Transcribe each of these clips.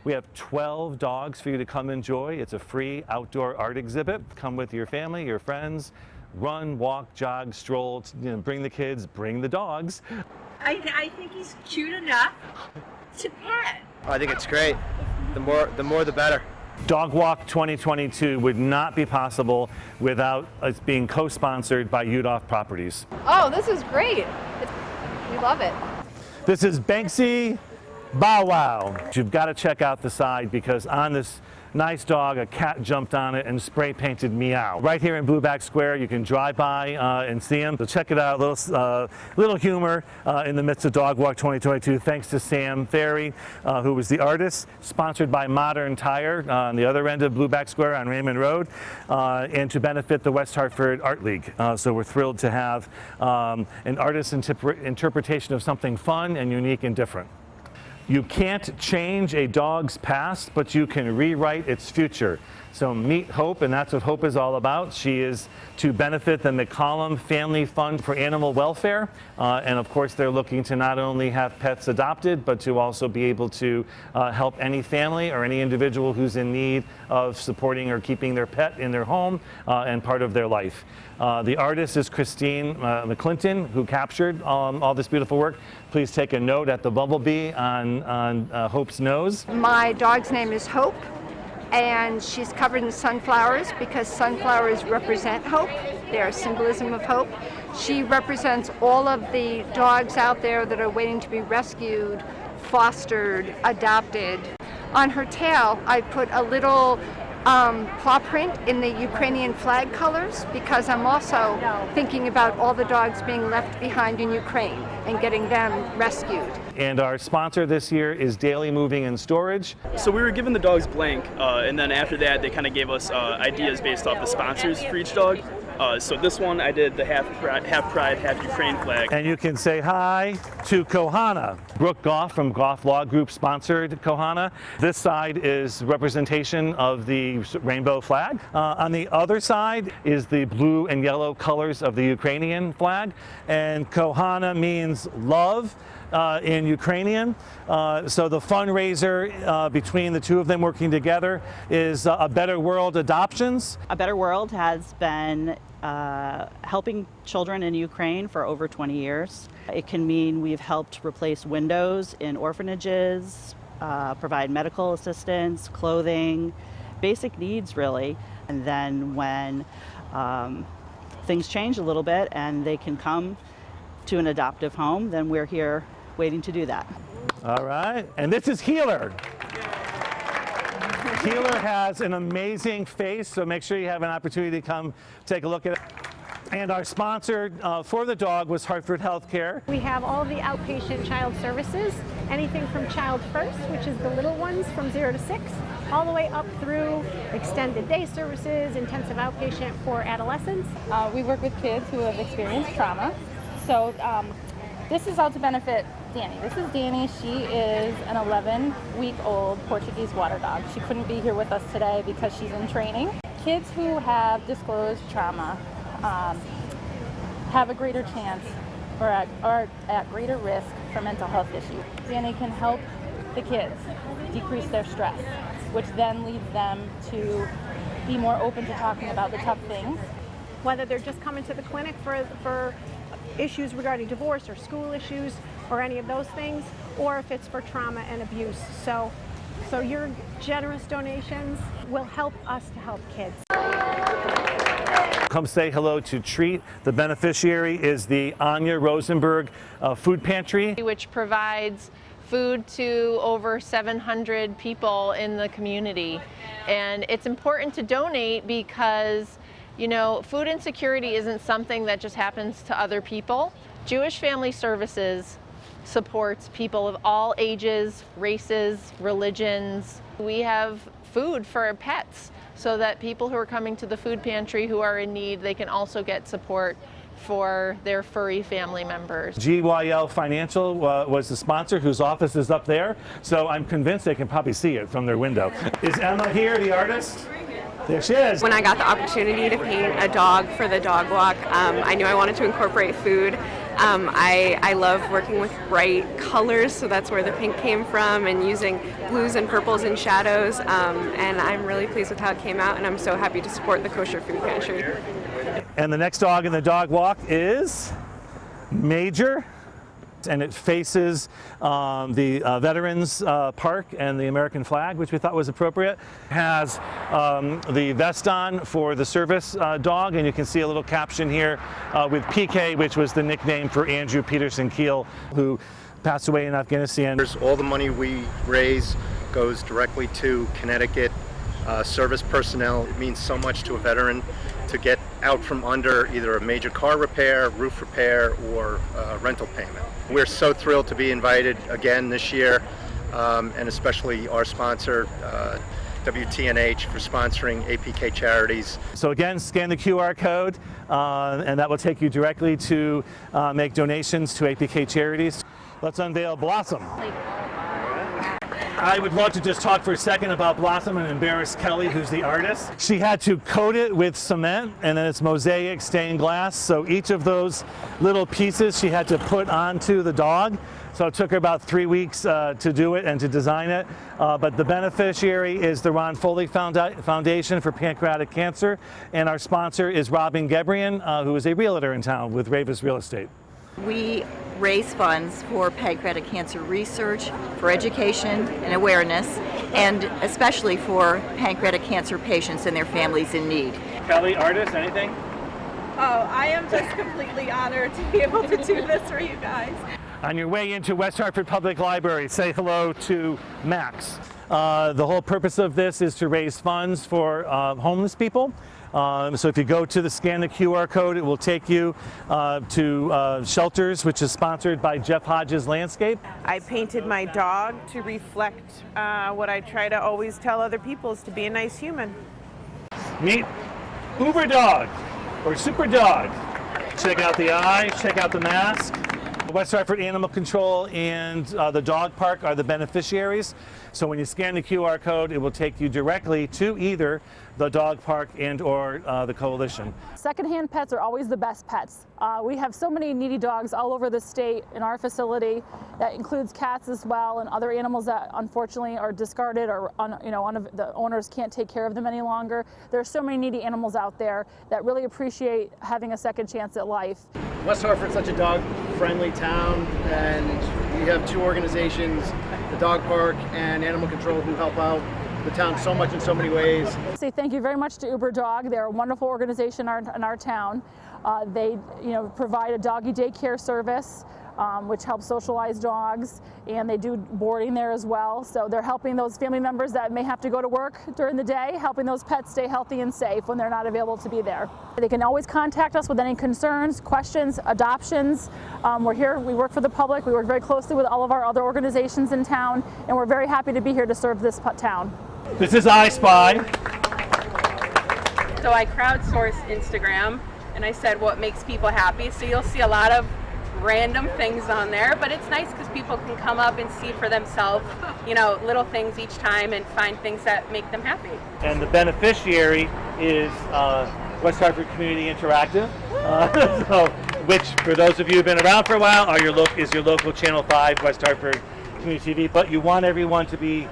We have 12 dogs for you to come enjoy. It's a free outdoor art exhibit. Come with your family, your friends. Run, walk, jog, stroll, bring the kids, bring the dogs. I think he's cute enough to pet. I think it's great. The more the better. Dog Walk 2022 would not be possible without us being co-sponsored by Udolph Properties. Oh, this is great. We love it. This is Banksy Bow Wow. You've got to check out the side because on this nice dog, a cat jumped on it and spray painted meow. Right here in Blueback Square, you can drive by and see him. So check it out, little humor in the midst of Dog Walk 2022. Thanks to Sam Ferry, who was the artist, sponsored by Modern Tire on the other end of Blueback Square on Raymond Road, and to benefit the West Hartford Art League. So we're thrilled to have an artist's interpretation of something fun and unique and different. You can't change a dog's past, but you can rewrite its future. So meet Hope, and that's what Hope is all about. She is to benefit the McCollum Family Fund for Animal Welfare. And of course, they're looking to not only have pets adopted, but to also be able to help any family or any individual who's in need of supporting or keeping their pet in their home and part of their life. The artist is Christine McClinton, who captured all this beautiful work. Please take a note at the bumblebee on Hope's nose. My dog's name is Hope, and she's covered in sunflowers because sunflowers represent hope. They're a symbolism of hope. She represents all of the dogs out there that are waiting to be rescued, fostered, adopted. On her tail, I put a little paw print in the Ukrainian flag colors because I'm also thinking about all the dogs being left behind in Ukraine and getting them rescued. And our sponsor this year is Daily Moving and Storage. So we were given the dogs blank, and then after that they kind of gave us ideas based off the sponsors for each dog. So this one I did the half pride, half Ukraine flag. And you can say hi to Kohana. Brooke Goff from Goff Law Group sponsored Kohana. This side is representation of the rainbow flag. On the other side is the blue and yellow colors of the Ukrainian flag. And Kohana means love in Ukrainian. So the fundraiser between the two of them working together is A Better World Adoptions. A Better World has been helping children in Ukraine for over 20 years. It can mean we've helped replace windows in orphanages, provide medical assistance, clothing, basic needs really. And then when things change a little bit and they can come to an adoptive home, then we're here waiting to do that. All right, and this is Healer. Healer has an amazing face, so make sure you have an opportunity to come take a look at it. And our sponsor for the dog was Hartford Healthcare. We have all the outpatient child services, anything from Child First, which is the little ones from 0 to 6, all the way up through extended day services, intensive outpatient for adolescents. We work with kids who have experienced trauma. So this is all to benefit Danny. This is Danny. She is an 11-week-old Portuguese water dog. She couldn't be here with us today because she's in training. Kids who have disclosed trauma have a greater chance or are at greater risk for mental health issues. Danny can help the kids decrease their stress, which then leads them to be more open to talking about the tough things. Whether they're just coming to the clinic for issues regarding divorce or school issues or any of those things, or if it's for trauma and abuse. So your generous donations will help us to help kids. Come say hello to Treat. The beneficiary is the Anya Rosenberg Food Pantry, which provides food to over 700 people in the community. And it's important to donate because, you know, food insecurity isn't something that just happens to other people. Jewish Family Services supports people of all ages, races, religions. We have food for our pets so that people who are coming to the food pantry who are in need, they can also get support for their furry family members. GYL Financial was the sponsor, whose office is up there, so I'm convinced they can probably see it from their window. Is Emma here, the artist? There she is. When I got the opportunity to paint a dog for the dog walk, I knew I wanted to incorporate food. I love working with bright colors, so that's where the pink came from, and using blues and purples and shadows, and I'm really pleased with how it came out, and I'm so happy to support the Kosher Food Pantry. And the next dog in the dog walk is Major, and it faces the Veterans Park and the American flag, which we thought was appropriate. It has the vest on for the service dog, and you can see a little caption here with PK, which was the nickname for Andrew Peterson Keel, who passed away in Afghanistan. All the money we raise goes directly to Connecticut service personnel. It means so much to a veteran to get out from under either a major car repair, roof repair, or rental payment. We're so thrilled to be invited again this year, and especially our sponsor, WTNH, for sponsoring APK charities. So again, scan the QR code, and that will take you directly to make donations to APK charities. Let's unveil Blossom. I would love to just talk for a second about Blossom and embarrass Kelly, who's the artist. She had to coat it with cement, and then it's mosaic stained glass. So each of those little pieces she had to put onto the dog. So it took her about 3 weeks to do it and to design it. But the beneficiary is the Ron Foley Foundation for Pancreatic Cancer, and our sponsor is Robin Gebrian, who is a realtor in town with Ravis Real Estate. We raise funds for pancreatic cancer research, for education and awareness, and especially for pancreatic cancer patients and their families in need. Kelly, artist, anything? Oh, I am just completely honored to be able to do this for you guys. On your way into West Hartford Public Library, say hello to Max. The whole purpose of this is to raise funds for homeless people. So if you go to scan the QR code, it will take you to Shelters, which is sponsored by Jeff Hodges Landscape. I painted my dog to reflect what I try to always tell other people, is to be a nice human. Meet Uber Dog or Super Dog. Check out the eye, check out the mask. West Hartford Animal Control and the dog park are the beneficiaries. So when you scan the QR code, it will take you directly to either the dog park and or the coalition. Secondhand pets are always the best pets. We have so many needy dogs all over the state in our facility. That includes cats as well, and other animals that unfortunately are discarded, or the owners can't take care of them any longer. There are so many needy animals out there that really appreciate having a second chance at life. West Hartford's such a dog-friendly town, and we have two organizations, the dog park and animal control, who help out the town so much in so many ways. Say thank you very much to Uber Dog. They're a wonderful organization in our town. They provide a doggy daycare service, which helps socialize dogs, and they do boarding there as well. So they're helping those family members that may have to go to work during the day, helping those pets stay healthy and safe when they're not available to be there. They can always contact us with any concerns, questions, adoptions. We're here, we work for the public, we work very closely with all of our other organizations in town, and we're very happy to be here to serve this town. This is I Spy. So I crowdsourced Instagram, and I said what makes people happy. So you'll see a lot of random things on there, but it's nice because people can come up and see for themselves, little things each time and find things that make them happy. And the beneficiary is West Hartford Community Interactive, which for those of you who've been around for a while is your local Channel 5 West Hartford Community TV, but you want everyone to be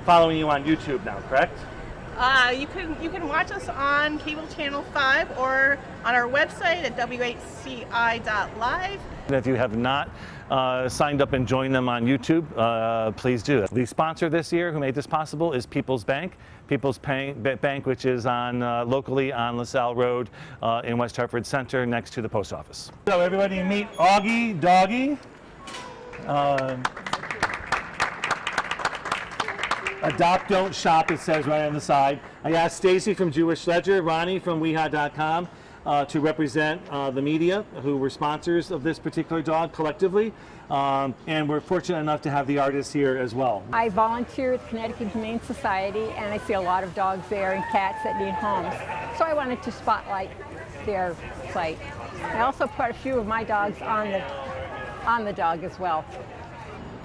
following you on YouTube now, correct? You can watch us on cable channel 5 or on our website at whci.live. And if you have not signed up and joined them on YouTube, please do. The sponsor this year who made this possible is People's Bank. People's Bank, which is on locally on LaSalle Road in West Hartford Center next to the post office. So everybody meet Augie Doggy. Adopt, don't shop, it says right on the side. I asked Stacy from Jewish Ledger, Ronnie from WeHa.com to represent the media who were sponsors of this particular dog collectively. And we're fortunate enough to have the artists here as well. I volunteer with Connecticut Humane Society, and I see a lot of dogs there and cats that need homes. So I wanted to spotlight their site. I also put a few of my dogs on the dog as well.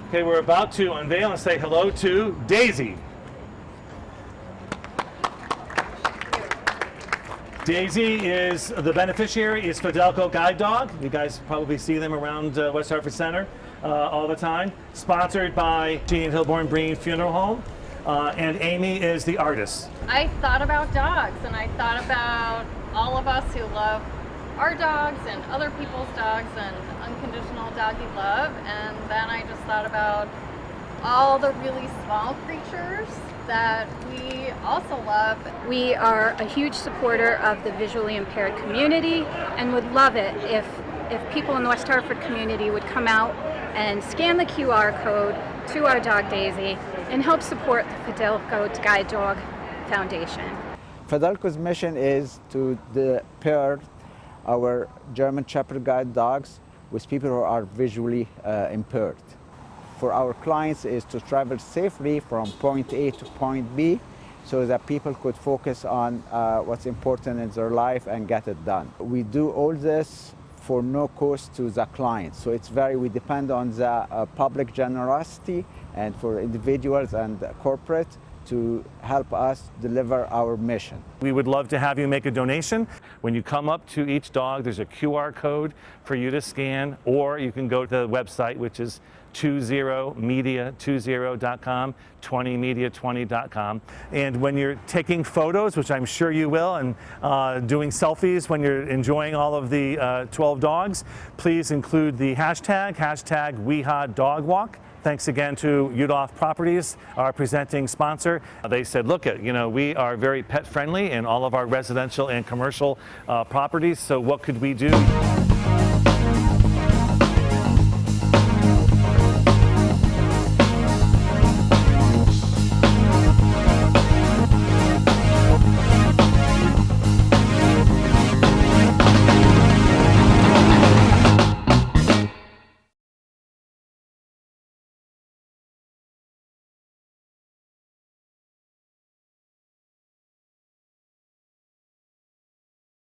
Okay, we're about to unveil and say hello to Daisy. Daisy is the beneficiary, is Fidelco Guide Dog. You guys probably see them around West Hartford Center all the time. Sponsored by Jean Hilborn Breen Funeral Home. And Amy is the artist. I thought about dogs, and I thought about all of us who love our dogs and other people's dogs and unconditional doggy love, and then I just thought about all the really small creatures that we also love. We are a huge supporter of the visually impaired community and would love it if people in the West Hartford community would come out and scan the QR code to our dog Daisy and help support the Fidelco Guide Dog Foundation. Fidelco's mission is to pair our German Shepherd Guide dogs with people who are visually impaired. For our clients is to travel safely from point A to point B so that people could focus on what's important in their life and get it done. We do all this for no cost to the client. So we depend on the public generosity and for individuals and corporate to help us deliver our mission. We would love to have you make a donation. When you come up to each dog, there's a QR code for you to scan, or you can go to the website, which is 20media20.com, 20media20.com. And when you're taking photos, which I'm sure you will, and doing selfies when you're enjoying all of the 12 dogs, please include the hashtag WeHa Dog Walk. Thanks again to Udolph Properties, our presenting sponsor. They said, look, we are very pet friendly in all of our residential and commercial properties, so what could we do?